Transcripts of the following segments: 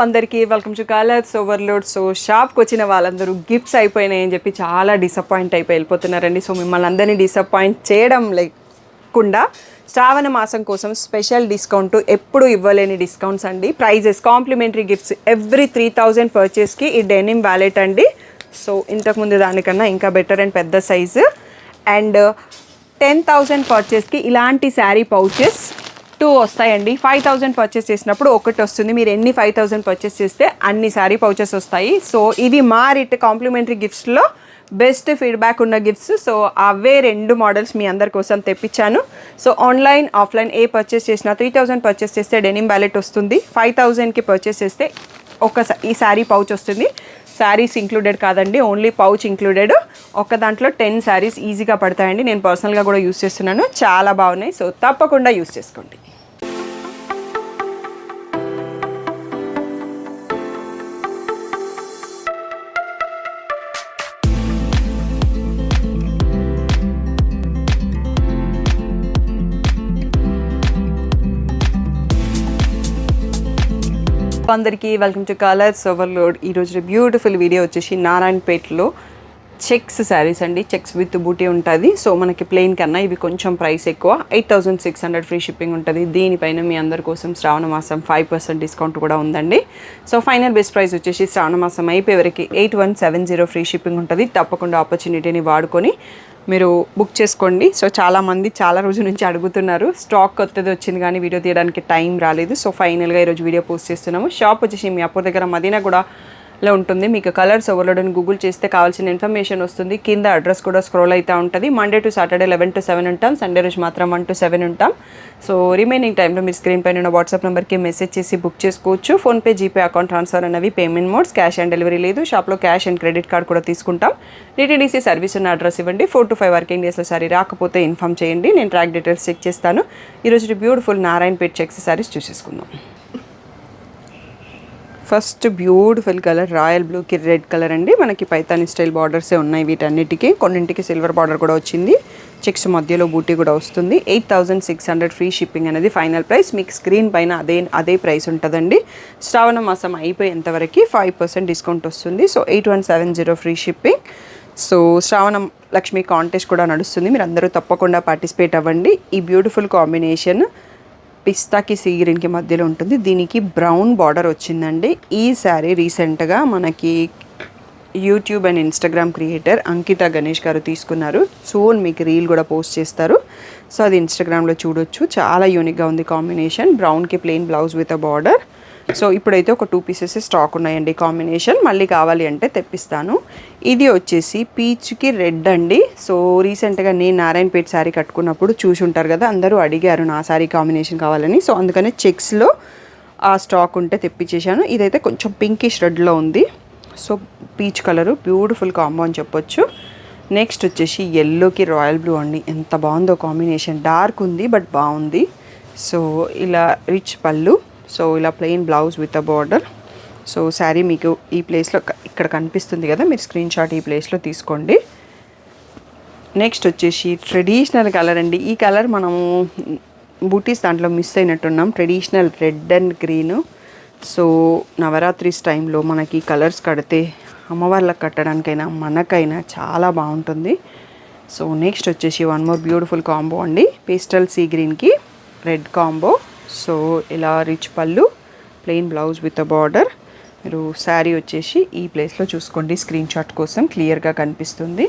అందరికీ welcome to colours overload. So షాప్కి వచ్చిన వాళ్ళందరూ గిఫ్ట్స్ అయిపోయినాయని చెప్పి చాలా డిసప్పాయింట్ అయిపోయి వెళ్ళిపోతున్నారండి. సో మిమ్మల్ని అందరినీ డిసప్పాయింట్ చేయడం లేకుండా శ్రావణ మాసం కోసం స్పెషల్ డిస్కౌంట్, ఎప్పుడు ఇవ్వలేని డిస్కౌంట్స్ అండి. ప్రైజెస్ కాంప్లిమెంటరీ గిఫ్ట్స్ ఎవ్రీ 3000 పర్చేస్కి ఈ డెనిమ్ వ్యాలెట్ అండి. సో ఇంతకుముందు దానికన్నా ఇంకా బెటర్ అండ్ పెద్ద సైజు. అండ్ 10,000 పర్చేస్కి ఇలాంటి శారీ పౌచెస్ 2 వస్తాయండి. 5,000 పర్చేస్ చేసినప్పుడు ఒకటి వస్తుంది. మీరు ఎన్ని 5,000 పర్చేస్ చేస్తే అన్ని శారీ పౌచెస్ వస్తాయి. సో ఇవి మా కాంప్లిమెంటరీ గిఫ్ట్స్లో బెస్ట్ ఫీడ్బ్యాక్ ఉన్న గిఫ్ట్స్. సో అవే 2 మోడల్స్ మీ అందరి కోసం తెప్పించాను. సో ఆన్లైన్ ఆఫ్లైన్ ఏ పర్చేస్ చేసినా 3,000 పర్చేస్ చేస్తే డెనిమ్ వ్యాలెట్ వస్తుంది. 5,000కి పర్చేస్ చేస్తే ఈ శారీ పౌచ్ వస్తుంది. శారీస్ ఇంక్లూడెడ్ కాదండి, ఓన్లీ పౌచ్ ఇంక్లూడెడ్. ఒక దాంట్లో 10 శారీస్ ఈజీగా పడతాయండి. నేను పర్సనల్గా కూడా యూస్ చేస్తున్నాను, చాలా బాగున్నాయి. సో తప్పకుండా యూస్ చేసుకోండి. అందరికీ వెల్కమ్ టు కలర్స్ ఓవర్లోడ్. ఈరోజు బ్యూటిఫుల్ వీడియో వచ్చేసి నారాయణపేటలో చెక్స్ శారీస్ అండి. చెక్స్ విత్ బూటీ ఉంటుంది. సో మనకి ప్లెయిన్ కన్నా ఇవి కొంచెం ప్రైస్ ఎక్కువ. 8,600 ఫ్రీ షిప్పింగ్ ఉంటుంది. దీనిపైన మీ అందరి కోసం శ్రావణ మాసం 5% డిస్కౌంట్ కూడా ఉందండి. సో ఫైనల్ బెస్ట్ ప్రైస్ వచ్చేసి శ్రావణ మాసం అయిపోయేవరకు 8170 ఫ్రీ షిప్పింగ్ ఉంటుంది. తప్పకుండా ఆపర్చునిటీని వాడుకొని మీరు బుక్ చేసుకోండి. సో చాలామంది చాలా రోజుల నుంచి అడుగుతున్నారు. స్టాక్ కొత్తది వచ్చింది కానీ వీడియో తీయడానికి టైం రాలేదు. సో ఫైనల్గా ఈరోజు వీడియో పోస్ట్ చేస్తున్నాము. షాప్ వచ్చేసి మీ అప్పర్ దగ్గర మదీనాగూడలో ఉంటుంది. మీకు కలర్స్ ఓవర్లోడ్ అని గూగుల్ చేస్తే కావాల్సిన ఇన్ఫర్మేషన్ వస్తుంది. కింద అడ్రస్ కూడా స్క్రోల్ అవుతూ ఉంటుంది. మండే టు సాటర్డే 11 to 7 ఉంటాం. సండే రోజు మాత్రం 1 to 7 ఉంటాం. సో రిమైనింగ్ టైంలో మీరు స్క్రీన్ పైన ఉన్న వాట్సాప్ నెంబర్కి మెసేజ్ చేసి బుక్ చేసుకోవచ్చు. ఫోన్పే, జీపే, అకౌంట్ ట్రాన్స్ఫర్ అనేవి payment modes. Cash on delivery లేదు. షాప్లో క్యాష్ అండ్ క్రెడిట్ కార్డ్ కూడా తీసుకుంటాం. డిటీడీసీ సర్వీస్ ఉన్న అడ్రస్ ఇవ్వండి. 4 to 5 వర్కింగ్ డేస్లో సారీ రాకపోతే ఇన్ఫామ్ చేయండి. నేను ట్రాక్ డీటెయిల్స్ చెక్ చేస్తాను. ఈరోజు బ్యూటిఫుల్ నారాయణపేట్ చెక్స్ సారీస్ చూసేసుకుందాం. ఫస్ట్ బ్యూటిఫుల్ కలర్ రాయల్ బ్లూకి రెడ్ కలర్ అండి. మనకి పైతాని స్టైల్ బార్డర్సే ఉన్నాయి వీటన్నిటికీ. కొన్నింటికి సిల్వర్ బార్డర్ కూడా వచ్చింది. చెక్స్ మధ్యలో బూటీ కూడా వస్తుంది. 8,600 ఫ్రీ షిప్పింగ్ అనేది ఫైనల్ ప్రైస్. మీకు స్క్రీన్ పైన అదే ప్రైస్ ఉంటుందండి. శ్రావణ మాసం అయిపోయేంతవరకు 5% డిస్కౌంట్ వస్తుంది. So 8170 free shipping. సో శ్రావణ లక్ష్మి కాంటెస్ట్ కూడా నడుస్తుంది. మీరు అందరూ తప్పకుండా పార్టిసిపేట్ అవ్వండి. ఈ బ్యూటిఫుల్ కాంబినేషన్ పిస్తాకి సీ గ్రీన్కి మధ్యలో ఉంటుంది. దీనికి బ్రౌన్ బార్డర్ వచ్చిందండి. ఈ శారీ రీసెంట్గా మనకి యూట్యూబ్ అండ్ ఇన్స్టాగ్రామ్ క్రియేటర్ అంకిత గణేష్ గారు తీసుకున్నారు. సూన్ మీకు రీల్ కూడా పోస్ట్ చేస్తారు. సో అది ఇన్స్టాగ్రామ్లో చూడొచ్చు. చాలా యూనిక్గా ఉంది కాంబినేషన్. బ్రౌన్కి plain blouse with a border. So ఇప్పుడైతే ఒక 2 పీసెస్ స్టాక్ ఉన్నాయండి కాంబినేషన్. మళ్ళీ కావాలి అంటే తెప్పిస్తాను. ఇది వచ్చేసి పీచ్కి రెడ్ అండి. సో రీసెంట్గా నేను నారాయణపేట శారీ కట్టుకున్నప్పుడు చూసి ఉంటారు కదా, అందరూ అడిగారు నా శారీ కాంబినేషన్ కావాలని. సో అందుకనే చెక్స్లో ఆ స్టాక్ ఉంటే తెప్పించేశాను. ఇదైతే కొంచెం పింకిష్ రెడ్లో ఉంది. So peach colour beautiful combo అని చెప్పొచ్చు. నెక్స్ట్ వచ్చేసి ఎల్లోకి రాయల్ బ్లూ అండి. ఎంత బాగుందో కాంబినేషన్. డార్క్ ఉంది బట్ బాగుంది. సో ఇలా రిచ్ పళ్ళు. సో ఇలా plain blouse with a border. So sari మీకు ఈ ప్లేస్లో ఇక్కడ కనిపిస్తుంది కదా, మీరు స్క్రీన్ షాట్ ఈ ప్లేస్లో తీసుకోండి. నెక్స్ట్ వచ్చేసి ట్రెడిషనల్ కలర్ అండి. ఈ కలర్ మనము బూటీస్ దాంట్లో మిస్ అయినట్టున్నాం. Traditional red and green. So Navratris టైంలో మనకి కలర్స్ కడితే అమ్మవార్లకు కట్టడానికైనా మనకైనా చాలా బాగుంటుంది. సో నెక్స్ట్ వచ్చేసి వన్ మోర్ బ్యూటిఫుల్ కాంబో అండి. పేస్టల్ సీ గ్రీన్కి రెడ్ కాంబో. సో ఇలా rich pallu, plain blouse with a border. మీరు శారీ వచ్చేసి ఈ ప్లేస్లో చూసుకోండి, స్క్రీన్ షాట్ కోసం క్లియర్గా కనిపిస్తుంది.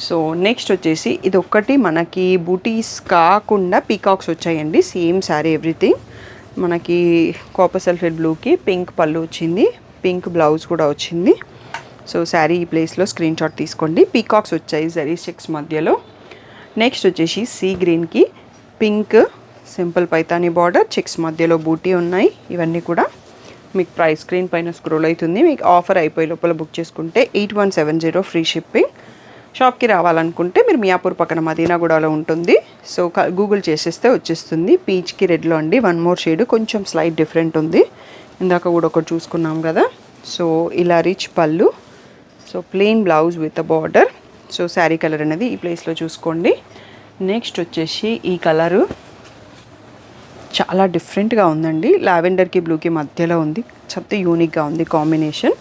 సో నెక్స్ట్ వచ్చేసి ఇది ఒక్కటి మనకి బూటీస్ కాకుండా పీకాక్స్ వచ్చాయండి. Same sari everything. మనకి కాపర్ సల్ఫేట్ బ్లూకి పింక్ పళ్ళు వచ్చింది, పింక్ బ్లౌజ్ కూడా వచ్చింది. సో శారీ ఈ ప్లేస్లో స్క్రీన్ షాట్ తీసుకోండి. పీకాక్స్ వచ్చాయి జరీ చెక్స్ మధ్యలో. నెక్స్ట్ వచ్చేసి సీ గ్రీన్కి pink simple Paithani border, checks మధ్యలో బూటీ ఉన్నాయి. ఇవన్నీ కూడా మీకు ప్రైస్ స్క్రీన్ పైన స్క్రోల్ అవుతుంది. మీకు ఆఫర్ అయిపోయే లోపల బుక్ చేసుకుంటే 8170 ఫ్రీ షిప్పింగ్. షాప్కి రావాలనుకుంటే మీరు మియాపూర్ పక్కన మదీనాగూడలో ఉంటుంది. సో గూగుల్ చేసేస్తే వచ్చేస్తుంది. పీచ్కి రెడ్లో అండి. వన్ మోర్ షేడ్ కొంచెం స్లైట్ డిఫరెంట్ ఉంది. ఇందాక కూడా ఒకటి చూసుకున్నాం కదా. సో ఇలా రిచ్ పళ్ళు. So plain blouse with a border. So sari colour అనేది ఈ ప్లేస్లో చూసుకోండి. నెక్స్ట్ వచ్చేసి ఈ కలరు చాలా డిఫరెంట్గా ఉందండి. లావెండర్కి బ్లూకి మధ్యలో ఉంది. చెప్తే యూనిక్గా ఉంది కాంబినేషన్.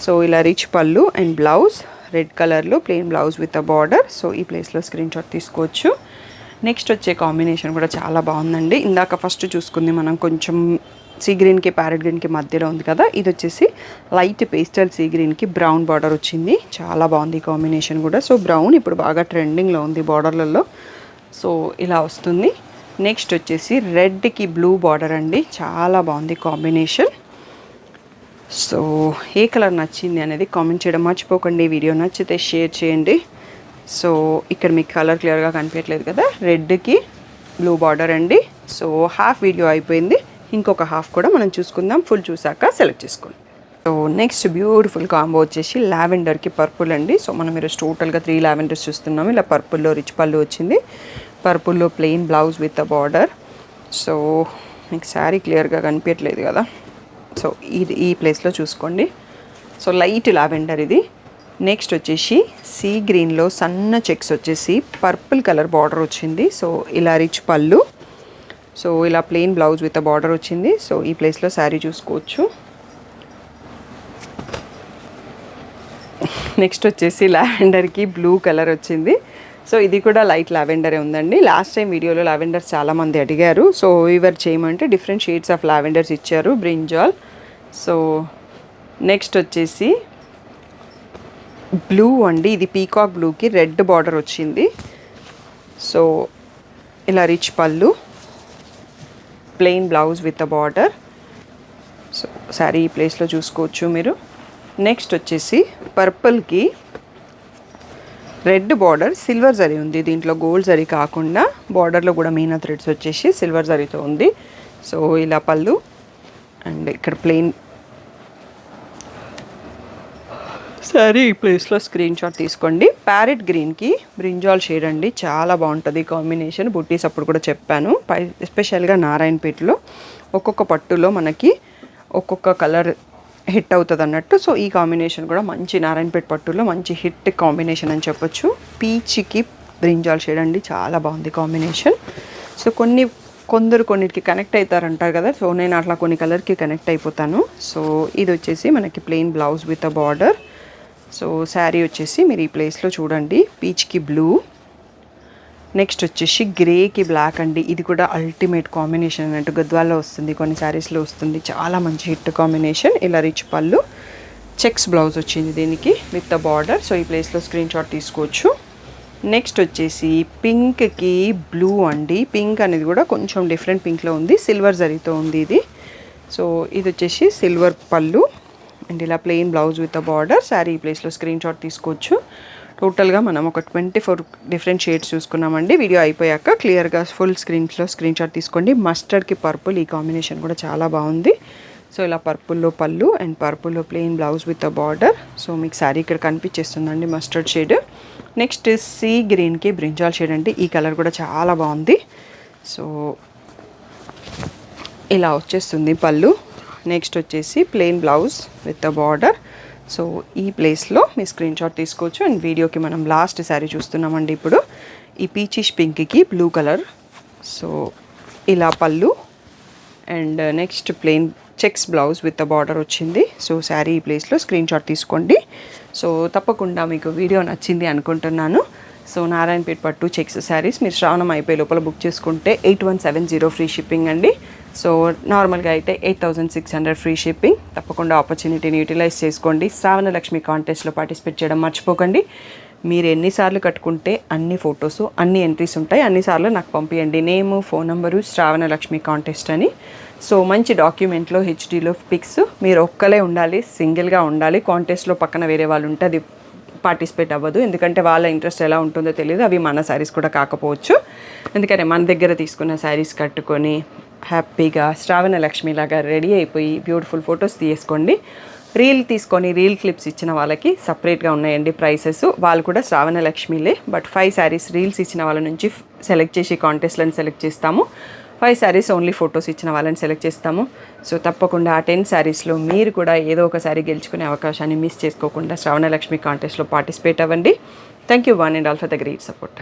సో ఇలా రిచ్ పళ్ళు అండ్ బ్లౌజ్ రెడ్ కలర్లో plain blouse with a border. So ఈ ప్లేస్లో స్క్రీన్ షాట్ తీసుకోవచ్చు. నెక్స్ట్ వచ్చే కాంబినేషన్ కూడా చాలా బాగుందండి. ఇందాక ఫస్ట్ చూసుకుంది మనం కొంచెం సీ గ్రీన్కి ప్యారెట్ గ్రీన్కి మధ్యలో ఉంది కదా, ఇది వచ్చేసి లైట్ పేస్టల్ సీ గ్రీన్కి బ్రౌన్ బార్డర్ వచ్చింది. చాలా బాగుంది కాంబినేషన్ కూడా. సో బ్రౌన్ ఇప్పుడు బాగా ట్రెండింగ్లో ఉంది బార్డర్లలో. సో ఇలా వస్తుంది. నెక్స్ట్ వచ్చేసి రెడ్కి బ్లూ బార్డర్ అండి, చాలా బాగుంది కాంబినేషన్. సో ఏ కలర్ నచ్చింది అనేది కామెంట్ చేయడం మర్చిపోకండి. వీడియో నచ్చితే షేర్ చేయండి. సో ఇక్కడ మీకు కలర్ క్లియర్గా కనిపించట్లేదు కదా, రెడ్కి బ్లూ బార్డర్ అండి. సో హాఫ్ వీడియో అయిపోయింది, ఇంకొక హాఫ్ కూడా మనం చూసుకుందాం. ఫుల్ చూసాక సెలెక్ట్ చేసుకోండి. సో నెక్స్ట్ బ్యూటిఫుల్ కాంబో వచ్చేసి లావెండర్కి పర్పుల్ అండి. సో మనం ఈరోజు టోటల్గా 3 లావెండర్స్ చూస్తున్నాము. ఇలా పర్పుల్లో రిచ్ పళ్ళు వచ్చింది, పర్పుల్లో plain blouse with a border. So మీకు శారీ క్లియర్గా కనిపించట్లేదు కదా, సో ఇది ఈ ప్లేస్లో చూసుకోండి. సో లైట్ లావెండర్ ఇది. నెక్స్ట్ వచ్చేసి సీ గ్రీన్లో సన్న చెక్స్ వచ్చేసి పర్పుల్ కలర్ బార్డర్ వచ్చింది. సో ఇలా రిచ్ పళ్ళు, సో ఇలా ప్లెయిన్ బ్లౌజ్ విత్ బార్డర్ వచ్చింది. సో ఈ ప్లేస్లో శారీ చూసుకోవచ్చు. నెక్స్ట్ వచ్చేసి లావెండర్కి బ్లూ కలర్ వచ్చింది. సో ఇది కూడా లైట్ లావెండరే ఉందండి. లాస్ట్ టైం వీడియోలో లావెండర్స్ చాలామంది అడిగారు. సో ఇవర్ చేయమంటే డిఫరెంట్ షేడ్స్ ఆఫ్ లావెండర్స్ ఇచ్చారు, బ్రింజాల్. సో నెక్స్ట్ వచ్చేసి బ్లూ అండి, ఇది పీకాక్ బ్లూకి రెడ్ బార్డర్ వచ్చింది. సో ఇలా rich pallu, plain blouse with a border. So sari ఈ ప్లేస్లో చూసుకోవచ్చు మీరు. నెక్స్ట్ వచ్చేసి పర్పుల్కి రెడ్ బార్డర్ సిల్వర్ జరీ ఉంది, దీంట్లో గోల్డ్ జరీ కాకుండా బార్డర్లో కూడా మీనా థ్రెడ్స్ వచ్చేసి సిల్వర్ జరీతో ఉంది. సో ఇలా పళ్ళు అండ్ ఇక్కడ ప్లెయిన్ సరే ఈ ప్లేస్లో స్క్రీన్ షాట్ తీసుకోండి. ప్యారెట్ గ్రీన్కి బ్రింజాల్ షేడ్ అండి, చాలా బాగుంటుంది కాంబినేషన్. బుట్టీస్ అప్పుడు కూడా చెప్పాను, ఎస్పెషల్గా నారాయణపేటలో ఒక్కొక్క పట్టులో మనకి ఒక్కొక్క కలర్ హిట్ అవుతుంది అన్నట్టు. సో ఈ కాంబినేషన్ కూడా మంచి నారాయణపేట పట్టులో మంచి హిట్ కాంబినేషన్ అని చెప్పొచ్చు. పీచ్కి బ్రింజాల్ షేడ్ అండి, చాలా బాగుంది కాంబినేషన్. సో కొన్నిటికి కనెక్ట్ అవుతారంటారు కదా, సో నేను అట్లా కొన్ని కలర్కి కనెక్ట్ అయిపోతాను. సో ఇది వచ్చేసి మనకి plain blouse with a border. So sari వచ్చేసి మీరు ఈ ప్లేస్లో చూడండి, పీచ్కి బ్లూ. నెక్స్ట్ వచ్చేసి గ్రేకి బ్లాక్ అండి, ఇది కూడా అల్టిమేట్ కాంబినేషన్ అన్నట్టు. గద్వాల్లో వస్తుంది, కొన్ని శారీస్లో వస్తుంది, చాలా మంచి హిట్ కాంబినేషన్. ఇలా రిచ్ పళ్ళు, చెక్స్ బ్లౌజ్ వచ్చింది దీనికి విత్ ద బార్డర్. సో ఈ ప్లేస్లో స్క్రీన్ షాట్ తీసుకోవచ్చు. నెక్స్ట్ వచ్చేసి పింక్కి బ్లూ అండి, పింక్ అనేది కూడా కొంచెం డిఫరెంట్ పింక్లో ఉంది, సిల్వర్ జరీతో ఉంది ఇది. సో ఇది వచ్చేసి సిల్వర్ పళ్ళు అండ్ ఇలా plain blouse with a border. Sari ఈ ప్లేస్లో స్క్రీన్ షాట్ తీసుకోవచ్చు. టోటల్గా మనం ఒక 24 డిఫరెంట్ షేడ్స్ చూసుకున్నామండి. వీడియో అయిపోయాక క్లియర్గా ఫుల్ స్క్రీన్ షాట్ తీసుకోండి. మస్టర్డ్కి పర్పుల్, ఈ కాంబినేషన్ కూడా చాలా బాగుంది. సో ఇలా పర్పుల్లో పళ్ళు అండ్ పర్పుల్లో plain blouse with a border. So మీకు శారీ ఇక్కడ కనిపించేస్తుందండి మస్టర్డ్ షేడ్. నెక్స్ట్ సీ గ్రీన్కి బ్రింజాల్ షేడ్ అండి, ఈ కలర్ కూడా చాలా బాగుంది. సో ఇలా వచ్చేస్తుంది పళ్ళు. నెక్స్ట్ వచ్చేసి plain blouse with a border. So ఈ ప్లేస్లో మీ స్క్రీన్ షాట్ తీసుకోవచ్చు. అండ్ వీడియోకి మనం లాస్ట్ శారీ చూస్తున్నామండి ఇప్పుడు. ఈ పీచిష్ పింక్కి బ్లూ కలర్. సో ఇలా పళ్ళు and next plain checks blouse with a border వచ్చింది. సో శారీ ఈ ప్లేస్లో స్క్రీన్ షాట్ తీసుకోండి. సో తప్పకుండా మీకు వీడియో నచ్చింది అనుకుంటున్నాను. సో నారాయణపేట పట్టు చెక్స్ శారీస్ మీరు శ్రావణం అయిపోయే లోపల బుక్ చేసుకుంటే 8170 ఫ్రీ షిప్పింగ్ అండి. సో నార్మల్గా అయితే 8600 ఫ్రీ షిప్పింగ్. తప్పకుండా ఆపర్చునిటీని యూటిలైజ్ చేసుకోండి. శ్రావణ లక్ష్మి కాంటెస్ట్లో పార్టిసిపేట్ చేయడం మర్చిపోకండి. మీరు ఎన్నిసార్లు కట్టుకుంటే అన్ని ఫొటోస్ అన్ని ఎంట్రీస్ ఉంటాయి, అన్నిసార్లు నాకు పంపించండి. నేము, ఫోన్ నెంబరు శ్రావణ లక్ష్మి కాంటెస్ట్ అని. సో మంచి డాక్యుమెంట్లో హెచ్డీలో పిక్స్, మీరు ఒక్కలే ఉండాలి, సింగిల్గా ఉండాలి. కాంటెస్ట్లో పక్కన వేరే వాళ్ళు ఉంటే అది పార్టిసిపేట్ అవ్వదు, ఎందుకంటే వాళ్ళ ఇంట్రెస్ట్ ఎలా ఉంటుందో తెలియదు. అవి మన శారీస్ కూడా కాకపోవచ్చు. ఎందుకంటే మన దగ్గర తీసుకున్న శారీస్ కట్టుకొని హ్యాపీగా శ్రావణ లక్ష్మి లాగా రెడీ అయిపోయి బ్యూటిఫుల్ ఫొటోస్ తీసుకోండి. రీల్ తీసుకొని రీల్ క్లిప్స్ ఇచ్చిన వాళ్ళకి సపరేట్గా ఉన్నాయండి ప్రైసెస్. వాళ్ళు కూడా శ్రావణ లక్ష్మిలే. బట్ 5 శారీస్ రీల్స్ ఇచ్చిన వాళ్ళ నుంచి సెలెక్ట్ చేసి కాంటెస్ట్లను సెలెక్ట్ చేస్తాము. 5 శారీస్ ఓన్లీ ఫొటోస్ ఇచ్చిన వాళ్ళని సెలెక్ట్ చేస్తాము. సో తప్పకుండా ఆ 10 శారీస్లో మీరు కూడా ఏదో ఒక శారీ గెలుచుకునే అవకాశాన్ని మిస్ చేసుకోకుండా శ్రావణ లక్ష్మి కాంటెస్ట్లో పార్టిసిపేట్ అవ్వండి. Thank you one and all for the great support.